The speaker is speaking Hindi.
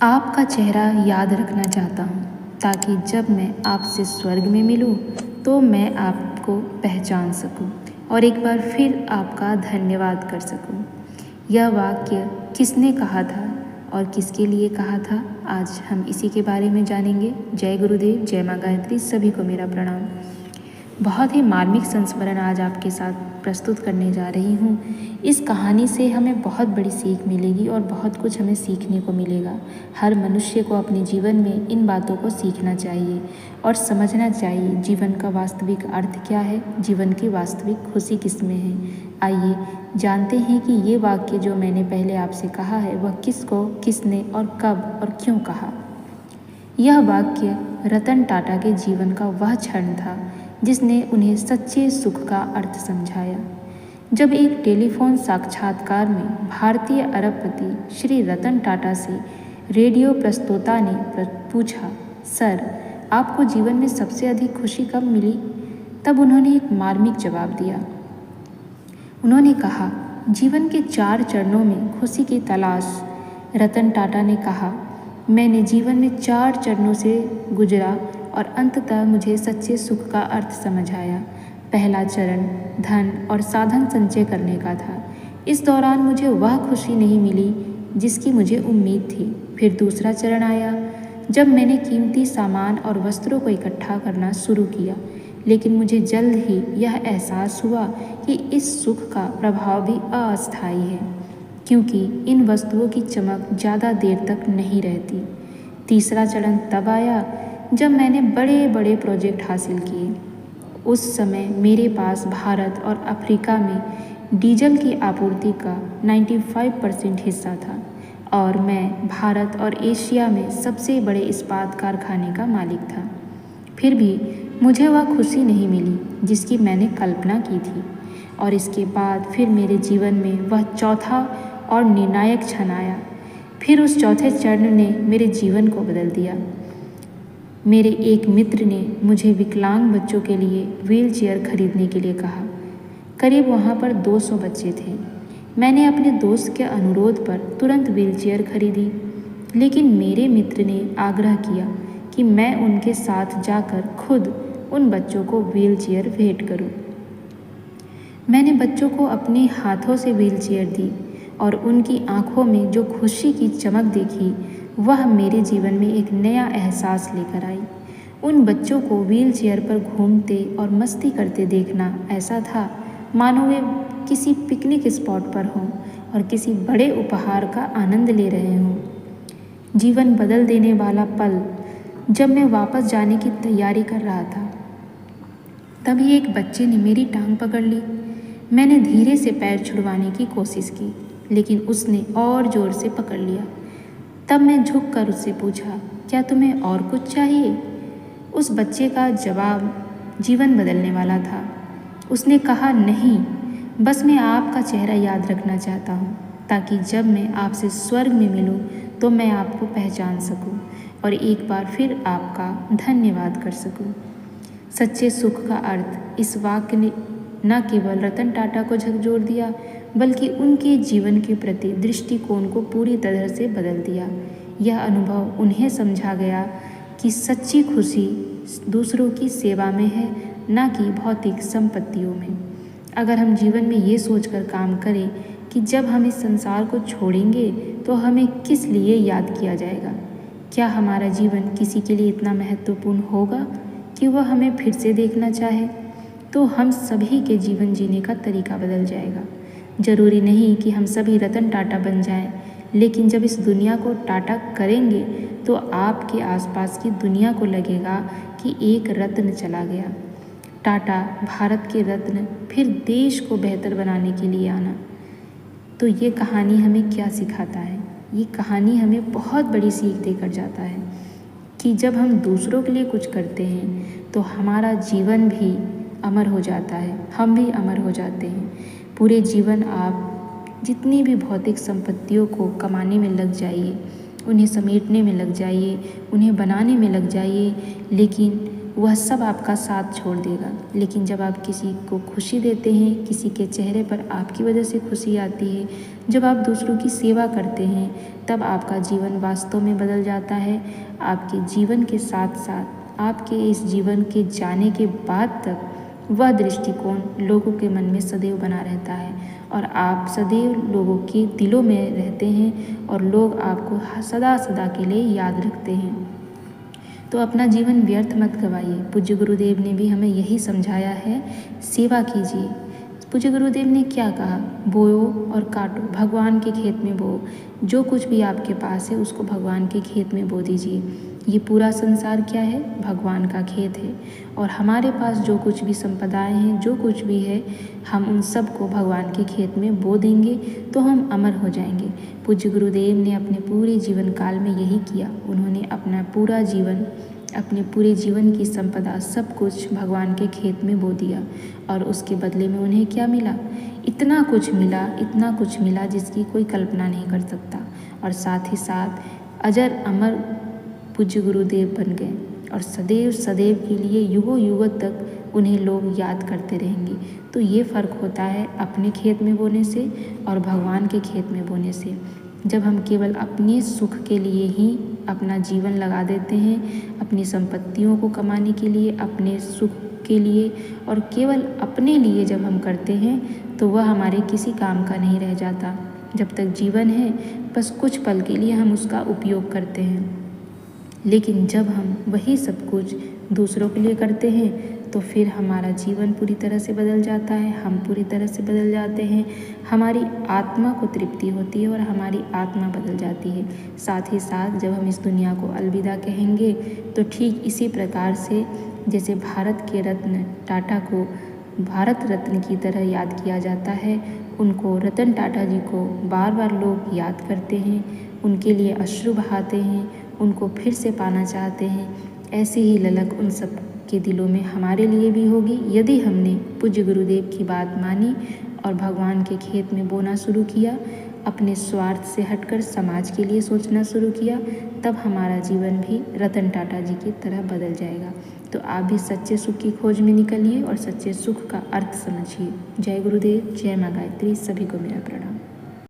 आपका चेहरा याद रखना चाहता हूँ ताकि जब मैं आपसे स्वर्ग में मिलूँ तो मैं आपको पहचान सकूँ और एक बार फिर आपका धन्यवाद कर सकूँ। यह वाक्य किसने कहा था और किसके लिए कहा था, आज हम इसी के बारे में जानेंगे। जय गुरुदेव, जय माँ गायत्री, सभी को मेरा प्रणाम। बहुत ही मार्मिक संस्मरण आज आपके साथ प्रस्तुत करने जा रही हूँ। इस कहानी से हमें बहुत बड़ी सीख मिलेगी और बहुत कुछ हमें सीखने को मिलेगा। हर मनुष्य को अपने जीवन में इन बातों को सीखना चाहिए और समझना चाहिए जीवन का वास्तविक अर्थ क्या है, जीवन की वास्तविक खुशी किस में है। आइए जानते हैं कि ये वाक्य जो मैंने पहले आपसे कहा है वह किसको, किसने और कब और क्यों कहा। यह वाक्य रतन टाटा के जीवन का वह क्षण था जिसने उन्हें सच्चे सुख का अर्थ समझाया। जब एक टेलीफोन साक्षात्कार में भारतीय अरबपति श्री रतन टाटा से रेडियो प्रस्तोता ने पूछा, सर आपको जीवन में सबसे अधिक खुशी कब मिली, तब उन्होंने एक मार्मिक जवाब दिया। उन्होंने कहा, जीवन के 4 चरणों में खुशी की तलाश। रतन टाटा ने कहा, मैंने जीवन में 4 चरणों से गुजरा और अंततः मुझे सच्चे सुख का अर्थ समझ आया। पहला चरण धन और साधन संचय करने का था। इस दौरान मुझे वह खुशी नहीं मिली जिसकी मुझे उम्मीद थी। फिर दूसरा चरण आया जब मैंने कीमती सामान और वस्त्रों को इकट्ठा करना शुरू किया, लेकिन मुझे जल्द ही यह एहसास हुआ कि इस सुख का प्रभाव भी अस्थायी है, क्योंकि इन वस्तुओं की चमक ज़्यादा देर तक नहीं रहती। तीसरा चरण तब आया जब मैंने बड़े बड़े प्रोजेक्ट हासिल किए। उस समय मेरे पास भारत और अफ्रीका में डीजल की आपूर्ति का 95% हिस्सा था और मैं भारत और एशिया में सबसे बड़े इस्पात कारखाने का मालिक था। फिर भी मुझे वह खुशी नहीं मिली जिसकी मैंने कल्पना की थी। और इसके बाद फिर मेरे जीवन में वह चौथा और निर्णायक क्षण आया। फिर उस चौथे चरण ने मेरे जीवन को बदल दिया। मेरे एक मित्र ने मुझे विकलांग बच्चों के लिए व्हीलचेयर खरीदने के लिए कहा। करीब वहाँ पर 200 बच्चे थे। मैंने अपने दोस्त के अनुरोध पर तुरंत व्हीलचेयर खरीदी, लेकिन मेरे मित्र ने आग्रह किया कि मैं उनके साथ जाकर खुद उन बच्चों को व्हीलचेयर भेंट करूं। मैंने बच्चों को अपने हाथों से व्हीलचेयर दी और उनकी आंखों में जो खुशी की चमक देखी, वह मेरे जीवन में एक नया एहसास लेकर आई। उन बच्चों को व्हीलचेयर पर घूमते और मस्ती करते देखना ऐसा था मानो वे किसी पिकनिक स्पॉट पर हों और किसी बड़े उपहार का आनंद ले रहे हों। जीवन बदल देने वाला पल जब मैं वापस जाने की तैयारी कर रहा था, तभी एक बच्चे ने मेरी टांग पकड़ ली। मैंने धीरे से पैर छुड़वाने की कोशिश की, लेकिन उसने और ज़ोर से पकड़ लिया। तब मैं झुककर उससे पूछा, क्या तुम्हें और कुछ चाहिए? उस बच्चे का जवाब जीवन बदलने वाला था। उसने कहा, नहीं, बस मैं आपका चेहरा याद रखना चाहता हूँ ताकि जब मैं आपसे स्वर्ग में मिलूँ तो मैं आपको पहचान सकूँ और एक बार फिर आपका धन्यवाद कर सकूँ। सच्चे सुख का अर्थ इस वाक्य ने न केवल रतन टाटा को झकझोर दिया, बल्कि उनके जीवन के प्रति दृष्टिकोण को पूरी तरह से बदल दिया। यह अनुभव उन्हें समझा गया कि सच्ची खुशी दूसरों की सेवा में है, न कि भौतिक संपत्तियों में। अगर हम जीवन में ये सोचकर काम करें कि जब हम इस संसार को छोड़ेंगे तो हमें किस लिए याद किया जाएगा, क्या हमारा जीवन किसी के लिए इतना महत्वपूर्ण होगा कि वह हमें फिर से देखना चाहे, तो हम सभी के जीवन जीने का तरीका बदल जाएगा। ज़रूरी नहीं कि हम सभी रतन टाटा बन जाएं, लेकिन जब इस दुनिया को टाटा करेंगे तो आपके आसपास की दुनिया को लगेगा कि एक रत्न चला गया। टाटा भारत के रत्न फिर देश को बेहतर बनाने के लिए आना। तो ये कहानी हमें क्या सिखाता है? ये कहानी हमें बहुत बड़ी सीख देकर जाता है कि जब हम दूसरों के लिए कुछ करते हैं तो हमारा जीवन भी अमर हो जाता है, हम भी अमर हो जाते हैं। पूरे जीवन आप जितनी भी भौतिक संपत्तियों को कमाने में लग जाइए, उन्हें समेटने में लग जाइए, उन्हें बनाने में लग जाइए, लेकिन वह सब आपका साथ छोड़ देगा। लेकिन जब आप किसी को खुशी देते हैं, किसी के चेहरे पर आपकी वजह से खुशी आती है, जब आप दूसरों की सेवा करते हैं तब आपका जीवन वास्तव में बदल जाता है। आपके जीवन के साथ साथ आपके इस जीवन के जाने के बाद तक वह दृष्टिकोण लोगों के मन में सदैव बना रहता है और आप सदैव लोगों के दिलों में रहते हैं और लोग आपको सदा सदा के लिए याद रखते हैं। तो अपना जीवन व्यर्थ मत गवाइए। पूज्य गुरुदेव ने भी हमें यही समझाया है, सेवा कीजिए। पूज्य गुरुदेव ने क्या कहा, बोओ और काटो, भगवान के खेत में बो। जो कुछ भी आपके पास है उसको भगवान के खेत में बो दीजिए। ये पूरा संसार क्या है, भगवान का खेत है और हमारे पास जो कुछ भी संपदाएं हैं, जो कुछ भी है, हम उन सब को भगवान के खेत में बो देंगे तो हम अमर हो जाएंगे। पूज्य गुरुदेव ने अपने पूरे जीवन काल में यही किया। उन्होंने अपना पूरा जीवन, अपने पूरे जीवन की संपदा सब कुछ भगवान के खेत में बो दिया और उसके बदले में उन्हें क्या मिला, इतना कुछ मिला जिसकी कोई कल्पना नहीं कर सकता। और साथ ही साथ अजर अमर पूज्य गुरुदेव बन गए और सदैव सदैव के लिए युगों युगों तक उन्हें लोग याद करते रहेंगे। तो ये फ़र्क होता है अपने खेत में बोने से और भगवान के खेत में बोने से। जब हम केवल अपने सुख के लिए ही अपना जीवन लगा देते हैं, अपनी संपत्तियों को कमाने के लिए, अपने सुख के लिए और केवल अपने लिए जब हम करते हैं तो वह हमारे किसी काम का नहीं रह जाता। जब तक जीवन है बस कुछ पल के लिए हम उसका उपयोग करते हैं, लेकिन जब हम वही सब कुछ दूसरों के लिए करते हैं तो फिर हमारा जीवन पूरी तरह से बदल जाता है, हम पूरी तरह से बदल जाते हैं, हमारी आत्मा को तृप्ति होती है और हमारी आत्मा बदल जाती है। साथ ही साथ जब हम इस दुनिया को अलविदा कहेंगे तो ठीक इसी प्रकार से जैसे भारत के रत्न टाटा को भारत रत्न की तरह याद किया जाता है, उनको रतन टाटा जी को बार बार लोग याद करते हैं, उनके लिए अश्रु बहाते हैं, उनको फिर से पाना चाहते हैं। ऐसी ही ललक उन सब के दिलों में हमारे लिए भी होगी यदि हमने पूज्य गुरुदेव की बात मानी और भगवान के खेत में बोना शुरू किया, अपने स्वार्थ से हटकर समाज के लिए सोचना शुरू किया, तब हमारा जीवन भी रतन टाटा जी की तरह बदल जाएगा। तो आप भी सच्चे सुख की खोज में निकलिए और सच्चे सुख का अर्थ समझिए। जय गुरुदेव, जय माँ गायत्री, सभी को मेरा प्रणाम।